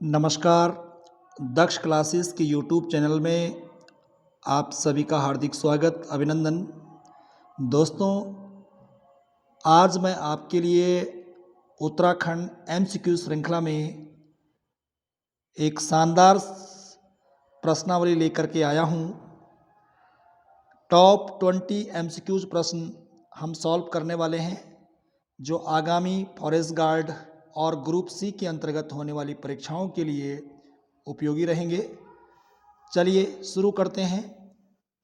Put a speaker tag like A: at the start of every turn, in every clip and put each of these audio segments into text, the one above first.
A: नमस्कार। दक्ष क्लासेस के YouTube channel में आप सभी का हार्दिक स्वागत अभिनंदन। दोस्तों, आज मैं आपके लिए उत्तराखंड एमसीक्यू श्रृंखला में एक शानदार प्रश्नावली लेकर के आया हूं। टॉप 20 एमसीक्यूज प्रश्न हम सॉल्व करने वाले हैं, जो आगामी फॉरेस्ट गार्ड और ग्रुप सी के अंतर्गत होने वाली परीक्षाओं के लिए उपयोगी रहेंगे। चलिए शुरू करते हैं।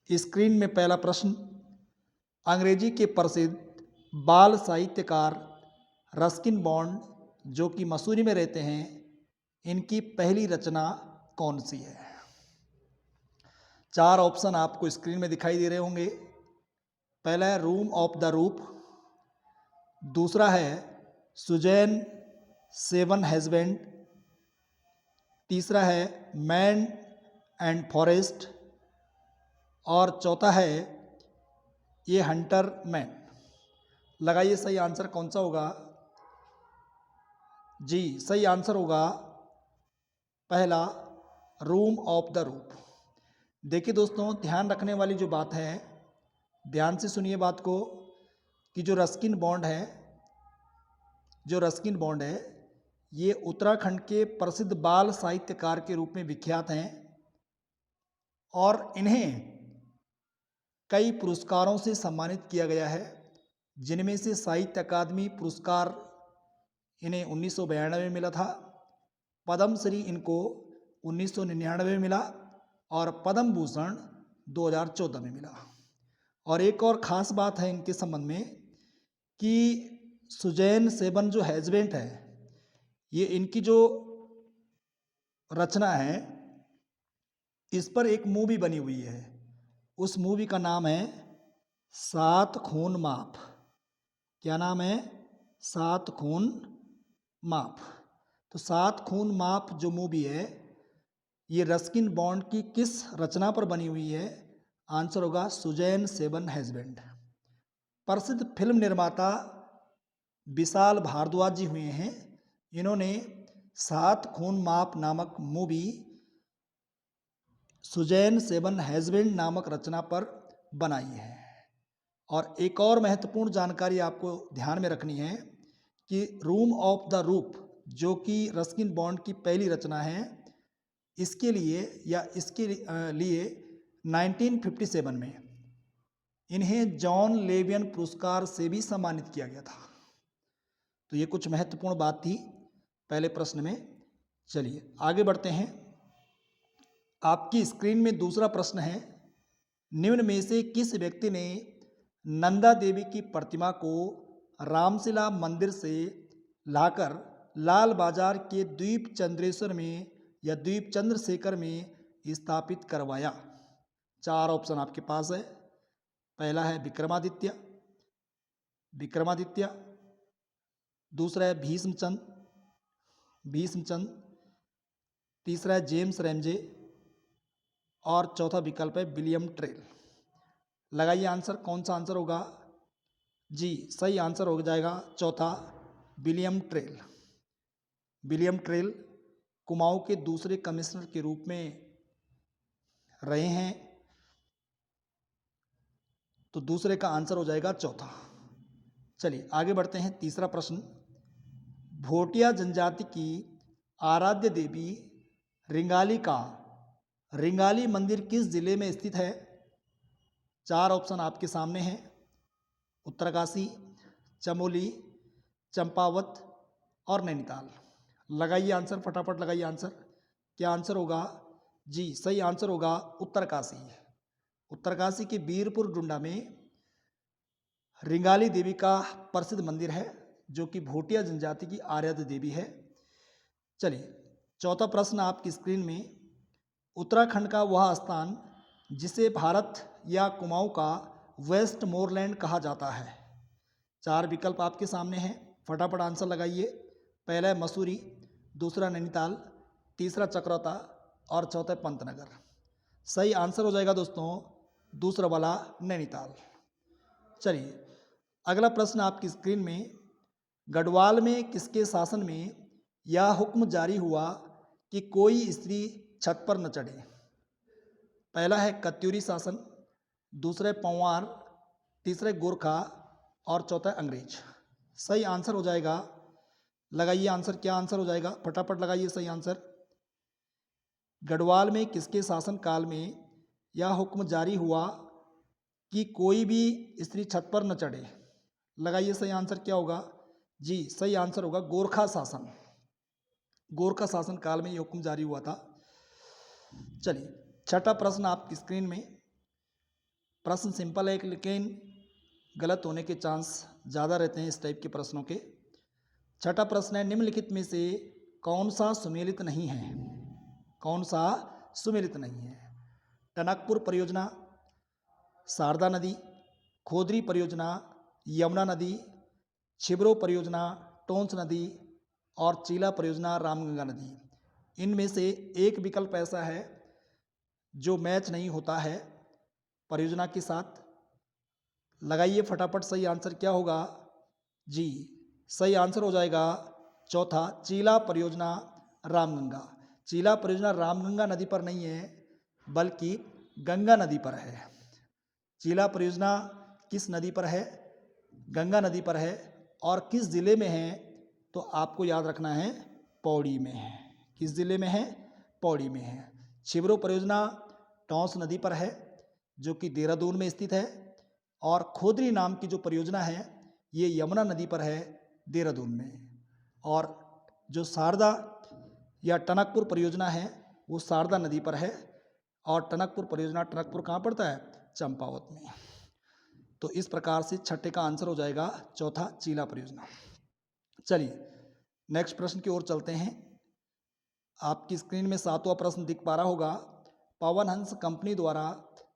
A: स्क्रीन में पहला प्रश्न, अंग्रेजी के प्रसिद्ध बाल साहित्यकार रस्किन बॉन्ड, जो कि मसूरी में रहते हैं, इनकी पहली रचना कौन सी है? चार ऑप्शन आपको स्क्रीन में दिखाई दे रहे होंगे। पहला है रूम ऑफ द रूप, दूसरा है सुजैन सेवन हस्बैंड, तीसरा है मैन एंड फॉरेस्ट, और चौथा है ये हंटर मैन। लगाइए सही आंसर कौन सा होगा। जी, सही आंसर होगा पहला, रूम ऑफ द रूप। देखिए दोस्तों, ध्यान रखने वाली जो बात है, ध्यान से सुनिए बात को, कि जो रस्किन बॉन्ड है ये उत्तराखंड के प्रसिद्ध बाल साहित्यकार के रूप में विख्यात हैं और इन्हें कई पुरस्कारों से सम्मानित किया गया है, जिनमें से साहित्य अकादमी पुरस्कार इन्हें 1992 में मिला था, पद्म श्री इनको 1999 में मिला और पद्म भूषण 2014 में मिला। और एक और ख़ास बात है इनके संबंध में कि सुजैन सेवन जो हैजबेंट है, ये इनकी जो रचना है, इस पर एक मूवी बनी हुई है। उस मूवी का नाम है सात खून माफ। क्या नाम है? सात खून माफ। तो सात खून माफ जो मूवी है, ये रस्किन बॉन्ड की किस रचना पर बनी हुई है? आंसर होगा सुजैन सेवन हस्बैंड। प्रसिद्ध फिल्म निर्माता विशाल भारद्वाज जी हुए हैं। इन्होंने सात खून माफ नामक मूवी सुजैन सेवन हस्बैंड नामक रचना पर बनाई है। और एक और महत्वपूर्ण जानकारी आपको ध्यान में रखनी है कि रूम ऑफ द रूप, जो कि रस्किन बॉन्ड की पहली रचना है, इसके लिए 1957 में इन्हें जॉन लेवियन पुरस्कार से भी सम्मानित किया गया था। तो ये कुछ महत्वपूर्ण बात थी पहले प्रश्न में। चलिए आगे बढ़ते हैं। आपकी स्क्रीन में दूसरा प्रश्न है, निम्न में से किस व्यक्ति ने नंदा देवी की प्रतिमा को रामशिला मंदिर से लाकर लाल बाजार के द्वीप चंद्रेश्वर में या द्वीप चंद्रशेखर में स्थापित करवाया? चार ऑप्शन आपके पास है। पहला है विक्रमादित्य, दूसरा है भीष्मचंद, तीसरा है जेम्स रैमजे, और चौथा विकल्प है विलियम ट्रेल। लगाइए आंसर, कौन सा आंसर होगा? जी, सही आंसर हो जाएगा चौथा, William trail. William trail Kumaon के दूसरे कमिश्नर के रूप में रहे हैं, तो दूसरे का आंसर हो जाएगा चौथा। चलिए आगे बढ़ते हैं। तीसरा प्रश्न, भोटिया जनजाति की आराध्य देवी रिंगाली का रिंगाली मंदिर किस जिले में स्थित है? चार ऑप्शन आपके सामने हैं। उत्तरकाशी, चमोली, चंपावत और नैनीताल। लगाइए आंसर, फटाफट लगाइए आंसर। क्या आंसर होगा? जी, सही आंसर होगा उत्तरकाशी। उत्तरकाशी के वीरपुर डुंडा में रिंगाली देवी का प्रसिद्ध मंदिर है, जो कि भोटिया जनजाति की आराध्य देवी है। चलिए चौथा प्रश्न आपकी स्क्रीन में, उत्तराखंड का वह स्थान जिसे भारत या कुमाऊं का वेस्ट मोरलैंड कहा जाता है? चार विकल्प आपके सामने हैं, फटाफट आंसर लगाइए। पहला है मसूरी, दूसरा नैनीताल, तीसरा चक्राता और चौथा पंतनगर। सही आंसर हो जाएगा दोस्तों दूसरा वाला, नैनीताल। चलिए अगला प्रश्न आपकी स्क्रीन में, गढ़वाल में किसके शासन में यह हुक्म जारी हुआ कि कोई स्त्री छत पर न चढ़े। पहला है कत्यूरी शासन, दूसरे पंवार, तीसरे गोरखा और चौथा अंग्रेज। सही आंसर हो जाएगा, लगाइए आंसर, क्या आंसर हो जाएगा, फटाफट लगाइए सही आंसर। गढ़वाल में किसके शासन काल में यह हुक्म जारी हुआ कि कोई भी स्त्री छत पर न चढ़े? लगाइए सही आंसर क्या होगा। जी सही आंसर होगा गोरखा शासन। गोरखा शासन काल में यह हुक्म जारी हुआ था। चलिए छठा प्रश्न आपकी स्क्रीन में। प्रश्न सिंपल है लेकिन गलत होने के चांस ज़्यादा रहते हैं इस टाइप के प्रश्नों के। छठा प्रश्न है, निम्नलिखित में से कौन सा सुमेलित नहीं है? कौन सा सुमेलित नहीं है? टनकपुर परियोजना, शारदा नदी, खोदरी परियोजना, यमुना नदी, छिबरो परियोजना, टोंस नदी और चीला परियोजना, रामगंगा नदी। इनमें से एक विकल्प ऐसा है जो मैच नहीं होता है परियोजना के साथ। लगाइए फटाफट सही आंसर क्या होगा। जी सही आंसर हो जाएगा चौथा, चीला परियोजना रामगंगा। चीला परियोजना रामगंगा नदी पर नहीं है बल्कि गंगा नदी पर है। चीला परियोजना किस नदी पर है? गंगा नदी पर है। और किस ज़िले में है? तो आपको याद रखना है पौड़ी में है। किस ज़िले में है? पौड़ी में है। छिबरो परियोजना टोंस नदी पर है जो कि देहरादून में स्थित है। और खोदरी नाम की जो परियोजना है ये यमुना नदी पर है देहरादून में। और जो शारदा या टनकपुर परियोजना है वो शारदा नदी पर है। और टनकपुर परियोजना, टनकपुर कहाँ पड़ता है? चंपावत में। तो इस प्रकार से छठे का आंसर हो जाएगा चौथा, चीला परियोजना। चलिए नेक्स्ट प्रश्न की ओर चलते हैं। आपकी स्क्रीन में सातवां प्रश्न दिख पा रहा होगा। पवन हंस कंपनी द्वारा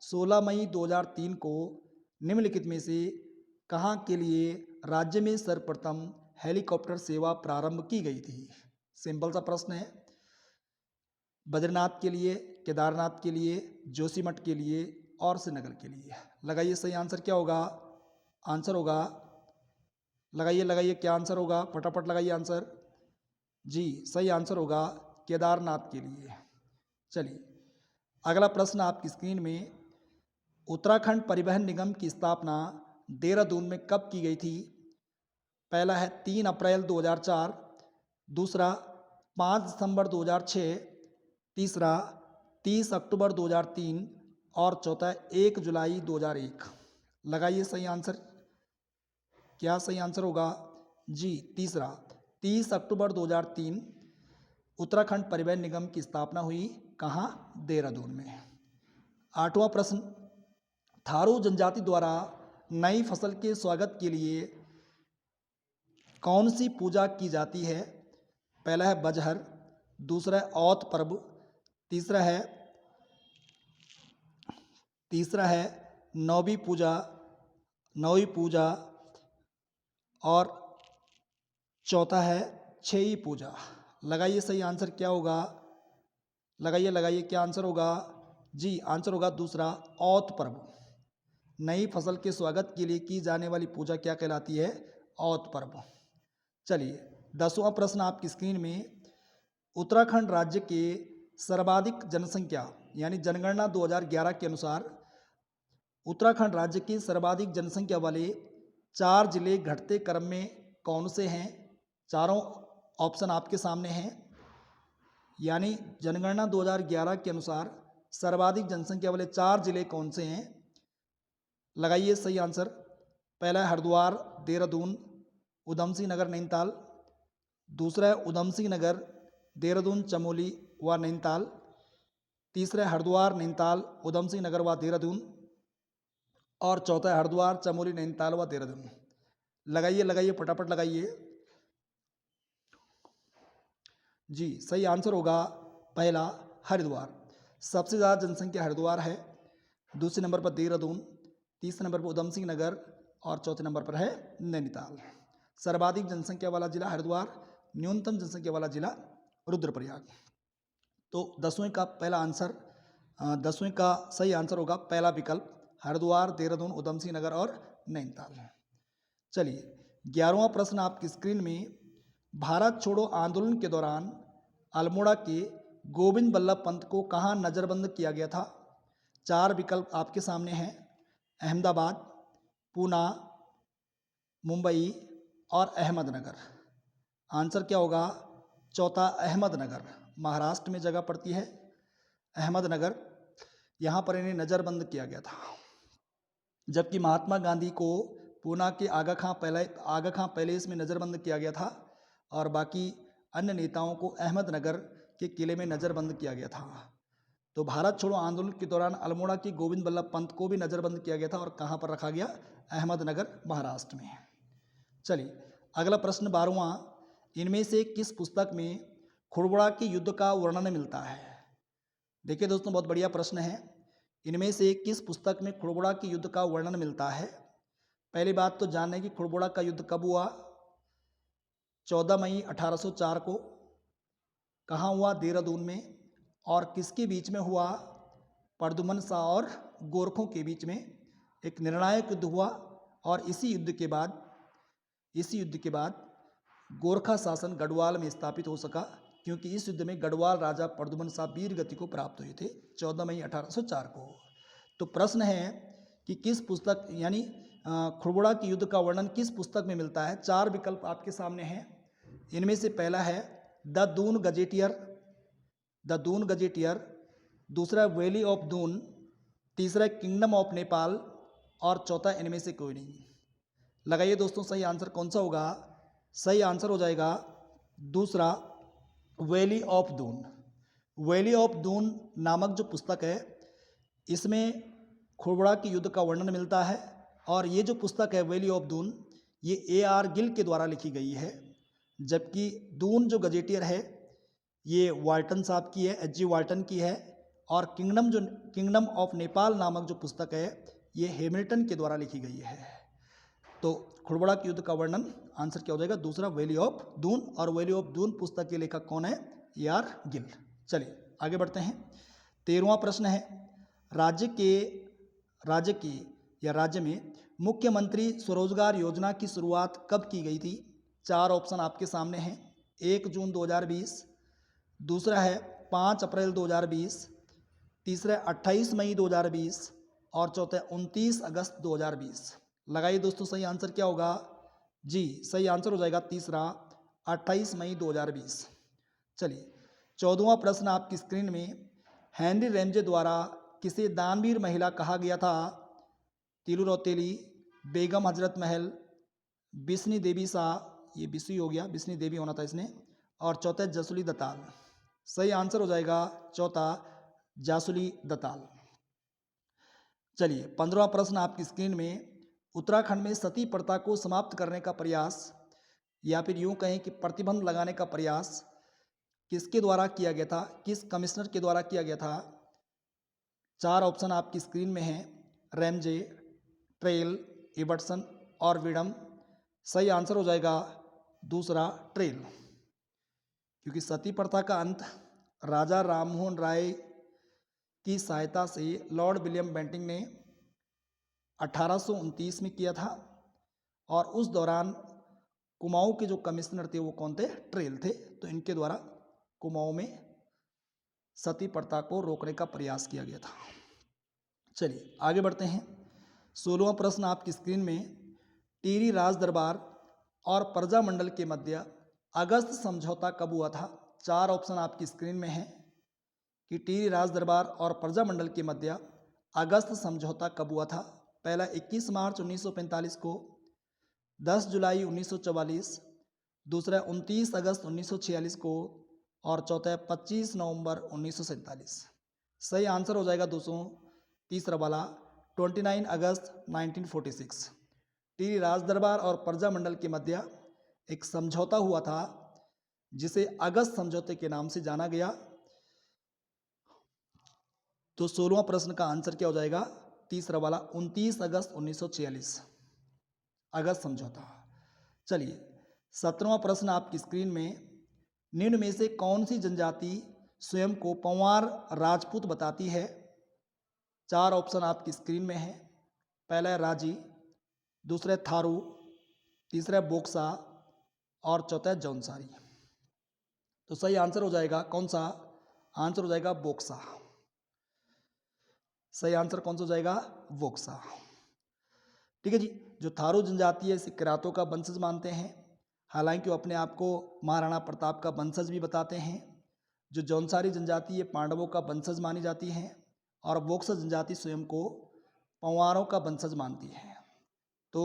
A: 16 मई 2003 को निम्नलिखित में से कहाँ के लिए राज्य में सर्वप्रथम हेलीकॉप्टर सेवा प्रारंभ की गई थी? सिंपल सा प्रश्न है। बद्रीनाथ के लिए, केदारनाथ के लिए, जोशीमठ के लिए और श्रीनगर के लिए। लगाइए सही आंसर क्या होगा। आंसर होगा, लगाइए लगाइए क्या आंसर होगा, फटाफट लगाइए आंसर। जी सही आंसर होगा केदारनाथ के लिए। चलिए अगला प्रश्न आपकी स्क्रीन में। उत्तराखंड परिवहन निगम की स्थापना देहरादून में कब की गई थी? पहला है 3 अप्रैल 2004, दूसरा 5 दिसंबर 2006, तीसरा 30 अक्टूबर 2003 और चौथा 1 जुलाई 2001। लगाइए सही आंसर, क्या सही आंसर होगा। जी तीसरा, 30 अक्टूबर 2003 उत्तराखंड परिवहन निगम की स्थापना हुई। कहाँ? देहरादून में। आठवां प्रश्न, थारू जनजाति द्वारा नई फसल के स्वागत के लिए कौन सी पूजा की जाती है? पहला है बजहर, दूसरा है औत पर्व, तीसरा है नौवी पूजा और चौथा है छेई पूजा। लगाइए सही आंसर क्या होगा। लगाइए लगाइए क्या आंसर होगा। जी आंसर होगा दूसरा, औत पर्व। नई फसल के स्वागत के लिए की जाने वाली पूजा क्या कहलाती है? औत पर्व। चलिए 10वां प्रश्न आपकी स्क्रीन में। उत्तराखंड राज्य के सर्वाधिक जनसंख्या यानी जनगणना 2011 के अनुसार उत्तराखंड राज्य के सर्वाधिक जनसंख्या वाले 4 जिले घटते क्रम में कौन से हैं? चारों ऑप्शन आपके सामने हैं। यानी जनगणना 2011 के अनुसार सर्वाधिक जनसंख्या वाले 4 जिले कौन से हैं? लगाइए सही आंसर। पहला है हरिद्वार, देहरादून, उधम सिंह नगर, नैनीताल। दूसरा है उधम सिंह नगर, देहरादून, चमोली व नैनीताल। तीसरा है हरिद्वार, नैनीताल, उधम सिंह नगर व देहरादून। और चौथा है हरिद्वार, चमोली, नैनीताल व देहरादून। लगाइए लगाइए फटाफट लगाइए। जी सही आंसर होगा पहला, हरिद्वार। सबसे ज़्यादा जनसंख्या हरिद्वार है, दूसरे नंबर पर देहरादून, तीसरे नंबर पर उधम सिंह नगर और चौथे नंबर पर है नैनीताल। सर्वाधिक जनसंख्या वाला जिला हरिद्वार, न्यूनतम जनसंख्या वाला जिला रुद्रप्रयाग। तो 10वें का पहला आंसर, 10वें का सही आंसर होगा पहला विकल्प, हरिद्वार, देहरादून, उधम सिंह नगर और नैनीताल। चलिए 11वां प्रश्न आपकी स्क्रीन में। भारत छोड़ो आंदोलन के दौरान अल्मोड़ा के गोविंद बल्लभ पंत को कहाँ नज़रबंद किया गया था? 4 विकल्प आपके सामने हैं, अहमदाबाद, पूना, मुंबई और अहमदनगर। आंसर क्या होगा? चौथा अहमदनगर, महाराष्ट्र में जगह पड़ती है अहमदनगर, यहाँ पर इन्हें नज़रबंद किया गया था। जबकि महात्मा गांधी को पूना के आगा खां पैलेस में नज़रबंद किया गया था और बाकी अन्य नेताओं को अहमदनगर के किले में नज़रबंद किया गया था। तो भारत छोड़ो आंदोलन के दौरान अल्मोड़ा की गोविंद बल्लभ पंत को भी नज़रबंद किया गया था और कहाँ पर रखा गया? अहमदनगर, महाराष्ट्र में। चलिए अगला प्रश्न 12वां, इनमें से किस पुस्तक में खुड़बुड़ा के युद्ध का वर्णन मिलता है? देखिए दोस्तों, बहुत बढ़िया प्रश्न है। इनमें से किस पुस्तक में खुड़बुड़ा के युद्ध का वर्णन मिलता है? पहली बात तो जान लें कि खुड़बुड़ा का युद्ध कब हुआ? 14 मई 1804 को। कहाँ हुआ? देहरादून में। और किसके बीच में हुआ? प्रद्युम्न शाह और गोरखों के बीच में एक निर्णायक युद्ध हुआ। और इसी युद्ध के बाद गोरखा शासन गढ़वाल में स्थापित हो सका, क्योंकि इस युद्ध में गढ़वाल राजा प्रद्युम्न शाह वीर गति को प्राप्त हुए थे 14 मई 1804 को। तो प्रश्न है कि किस पुस्तक यानी खुड़बुड़ा के युद्ध का वर्णन किस पुस्तक में मिलता है? 4 विकल्प आपके सामने हैं। इनमें से पहला है द दून गजेटियर, दूसरा वैली ऑफ दून, तीसरा किंगडम ऑफ नेपाल और चौथा इनमें से कोई नहीं। लगाइए दोस्तों, सही आंसर कौन सा होगा? सही आंसर हो जाएगा दूसरा, valley of Doon. Valley of Doon नामक जो पुस्तक है, इसमें खुड़बुड़ा के युद्ध का वर्णन मिलता है। और ये जो पुस्तक है वैली ऑफ दून, ये A.R. गिल के द्वारा लिखी गई है। जबकि दून जो गजेटियर है ये वाल्टन साहब की है, H.G. वाल्टन की है। और किंगडम ऑफ नेपाल नामक जो पुस्तक है ये हैमिल्टन के द्वारा लिखी गई है। तो खुड़बुड़ा के युद्ध का वर्णन आंसर क्या हो जाएगा? दूसरा, वैली ऑफ दून। और वैली ऑफ दून पुस्तक के लेखक कौन है? A.R. गिल। चलिए आगे बढ़ते हैं। 13वां प्रश्न है, राज्य में मुख्यमंत्री स्वरोजगार योजना की शुरुआत कब की गई थी? 4 ऑप्शन आपके सामने हैं। 1 जून 2020, दूसरा है 5 अप्रैल 2020, तीसरा 28 मई 2020 और चौथा 29 अगस्त 2020। लगाइए दोस्तों, सही आंसर क्या होगा? जी, सही आंसर हो जाएगा तीसरा, 28 मई 2020। चलिए 14वां प्रश्न आपकी स्क्रीन में, हेनरी रैमजे द्वारा किसे दानवीर महिला कहा गया था? तिलू रौतेली, बेगम हजरत महल, बिस्नी देवी शाह, ये बिस्वी हो गया, बिस्नी देवी होना था इसने, और चौथा जसुली दताल। सही आंसर हो जाएगा चौथा, जासुली दताल। चलिए 15वां प्रश्न आपकी स्क्रीन में, उत्तराखंड में सती प्रथा को समाप्त करने का प्रयास या फिर यूं कहें कि प्रतिबंध लगाने का प्रयास किसके द्वारा किया गया था? किस कमिश्नर के द्वारा किया गया था? 4 ऑप्शन आपकी स्क्रीन में हैं, रैमजे, ट्रेल, इबर्टसन और विडम। सही आंसर हो जाएगा दूसरा, ट्रेल। क्योंकि सती प्रथा का अंत राजा राममोहन राय की सहायता से लॉर्ड विलियम बेंटिंक ने 1829 में किया था। और उस दौरान कुमाऊं के जो कमिश्नर थे वो कौन थे? ट्रेल थे। तो इनके द्वारा कुमाऊं में सती प्रथा को रोकने का प्रयास किया गया था। चलिए आगे बढ़ते हैं। 16वां प्रश्न आपकी स्क्रीन में, टिहरी राज दरबार और प्रजामंडल के मध्य अगस्त समझौता कब हुआ था? 4 ऑप्शन आपकी स्क्रीन में हैं कि टिहरी राज दरबार और प्रजामंडल के मध्य अगस्त समझौता कब हुआ था? पहला 21 मार्च 1945 को, 10 जुलाई 1944, दूसरा 29 अगस्त 1946 को और चौथा 25 नवंबर 1947। सही आंसर हो जाएगा दोस्तों तीसरा वाला, 29 अगस्त 1946। टिहरी राज दरबार और प्रजामंडल के मध्य एक समझौता हुआ था जिसे अगस्त समझौते के नाम से जाना गया। तो 16वां प्रश्न का आंसर क्या हो जाएगा? तीसरा वाला, 29 अगस्त 1946, अगस्त समझौता। चलिए 17वां प्रश्न आपकी स्क्रीन में, निम्न में से कौन सी जनजाति स्वयं को पंवार राजपूत बताती है? 4 ऑप्शन आपकी स्क्रीन में है। पहला है राजी, दूसरा है थारू, तीसरा है बोक्सा और चौथा है जौनसारी। तो सही आंसर हो जाएगा कौन सा? आंसर हो जाएगा बोक्सा। सही आंसर कौन सा हो जाएगा? बोक्सा। ठीक है जी। जो थारू जनजाति है इसे किरातों का वंशज मानते हैं, हालांकि वो अपने आप को महाराणा प्रताप का वंशज भी बताते हैं। जो जौनसारी जनजाति है पांडवों का वंशज मानी जाती है, और बोक्सा जनजाति स्वयं को पंवारों का वंशज मानती है। तो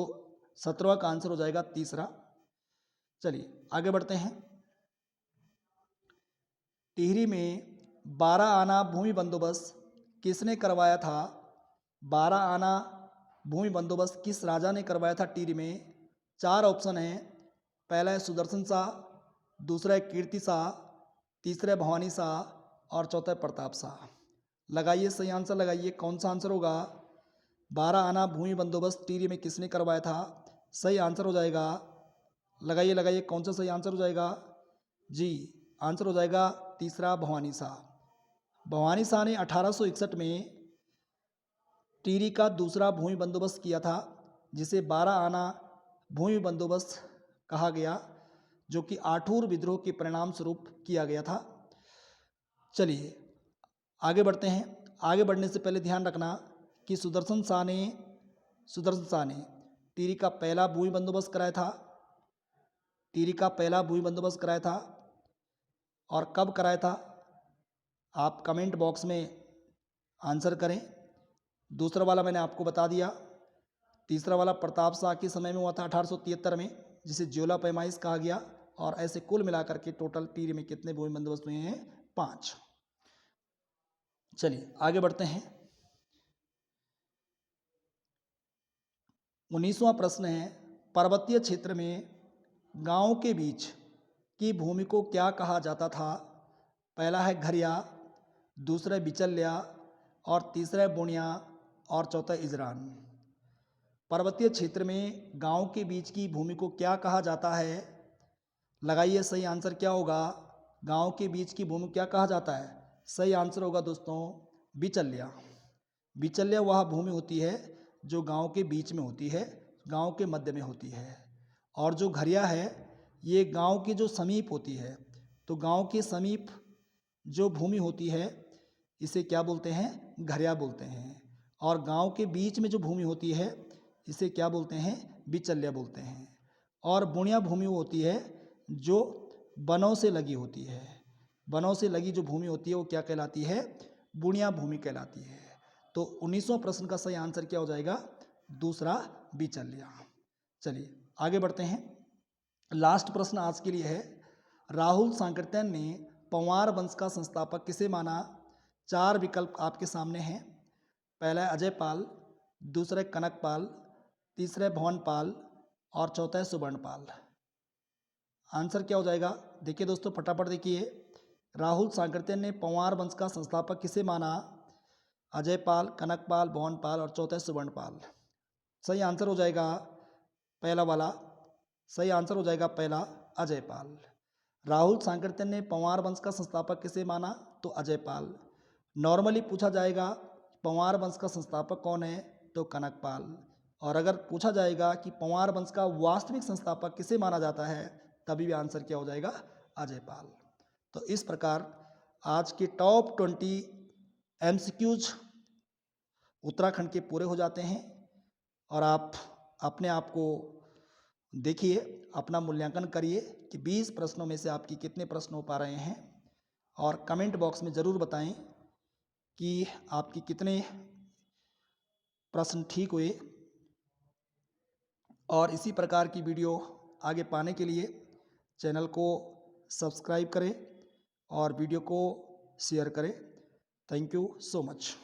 A: 17वां का आंसर हो जाएगा तीसरा। चलिए आगे बढ़ते हैं। टिहरी में 12 आना भूमि बंदोबस्त किसने करवाया था? 12 आना भूमि बंदोबस्त किस राजा ने करवाया था टिहरी में? 4 ऑप्शन हैं। पहला है सुदर्शन शाह, दूसरा है कीर्ति शाह, तीसरा है भवानी शाह और चौथा है प्रताप शाह। लगाइए सही आंसर, लगाइए कौन सा आंसर होगा? 12 आना भूमि बंदोबस्त टिहरी में किसने करवाया था? सही आंसर हो जाएगा, लगाइए लगाइए कौन सा सही आंसर हो जाएगा? जी आंसर हो जाएगा तीसरा भवानी शाह। भवानी शाह ने 1861 में टिहरी का दूसरा भूमि बंदोबस्त किया था, जिसे 12 आना भूमि बंदोबस्त कहा गया, जो कि आठूर विद्रोह के परिणाम स्वरूप किया गया था। चलिए आगे बढ़ते हैं। आगे बढ़ने से पहले ध्यान रखना कि सुदर्शन शाह ने टिहरी का पहला भूमि बंदोबस्त कराया था। टिहरी का पहला भूमि बंदोबस्त कराया था और कब कराया था? आप कमेंट बॉक्स में आंसर करें। दूसरा वाला मैंने आपको बता दिया। तीसरा वाला प्रताप शाह के समय में हुआ था 1873 में, जिसे ज्योला पैमाइश कहा गया। और ऐसे कुल मिलाकर के टोटल टिहरी में कितने भूमि बंदोबस्त हुए हैं? 5। चलिए आगे बढ़ते हैं। 19वां प्रश्न है, पर्वतीय क्षेत्र में गांव के बीच की भूमि को क्या कहा जाता था? पहला है घरिया, दूसरा है बिचल्या और तीसरा है बुनिया और चौथा है इजरान। पर्वतीय क्षेत्र में गांव के बीच की भूमि को क्या कहा जाता है? लगाइए सही आंसर क्या होगा? गांव के बीच की भूमि क्या कहा जाता है? सही आंसर होगा दोस्तों बिचल्या। बिचल्या वह भूमि होती है जो गांव के बीच में होती है, गांव के मध्य में होती है। और जो घरिया है ये गांव के जो समीप होती है। तो गांव के समीप जो भूमि होती है इसे क्या बोलते हैं? घरिया बोलते हैं। और गांव के बीच में जो भूमि होती है इसे क्या बोलते हैं? बिचल्या बोलते हैं। और बुनिया भूमि वो होती है जो वनों से लगी होती है। वनों से लगी जो भूमि होती है वो क्या कहलाती है? बुनिया भूमि कहलाती है। तो 19वां प्रश्न का सही आंसर क्या हो जाएगा? दूसरा बिचल्या। चलिए आगे बढ़ते हैं। लास्ट प्रश्न आज के लिए है, राहुल सांकृत्यायन ने पंवार वंश का संस्थापक किसे माना? 4 विकल्प आपके सामने हैं। पहला है अजय पाल, दूसरा है कनक पाल, तीसरा है भवन पाल और चौथा है सुवर्ण पाल। आंसर क्या हो जाएगा? देखिए दोस्तों फटाफट देखिए। राहुल सांकृत्यायन ने पंवार वंश का संस्थापक किसे माना? अजय पाल, कनक पाल, भवन पाल और चौथा है सुवर्ण पाल। सही आंसर हो जाएगा पहला वाला। सही आंसर हो जाएगा पहला अजय पाल। राहुल सांकृत्यायन ने पंवार वंश का संस्थापक किसे माना? तो अजय पाल। नॉर्मली पूछा जाएगा पंवार वंश का संस्थापक कौन है? तो कनक पाल। और अगर पूछा जाएगा कि पंवार वंश का वास्तविक संस्थापक किसे माना जाता है, तभी भी आंसर क्या हो जाएगा? अजय पाल। तो इस प्रकार आज के टॉप 20 MCQs उत्तराखंड के पूरे हो जाते हैं। और आप अपने आप को देखिए, अपना मूल्यांकन करिए कि 20 प्रश्नों में से आपकी कितने प्रश्न हो पा रहे हैं। और कमेंट बॉक्स में ज़रूर बताएं कि आपकी कितने प्रश्न ठीक हुए। और इसी प्रकार की वीडियो आगे पाने के लिए चैनल को सब्सक्राइब करें और वीडियो को शेयर करें। Thank you so much.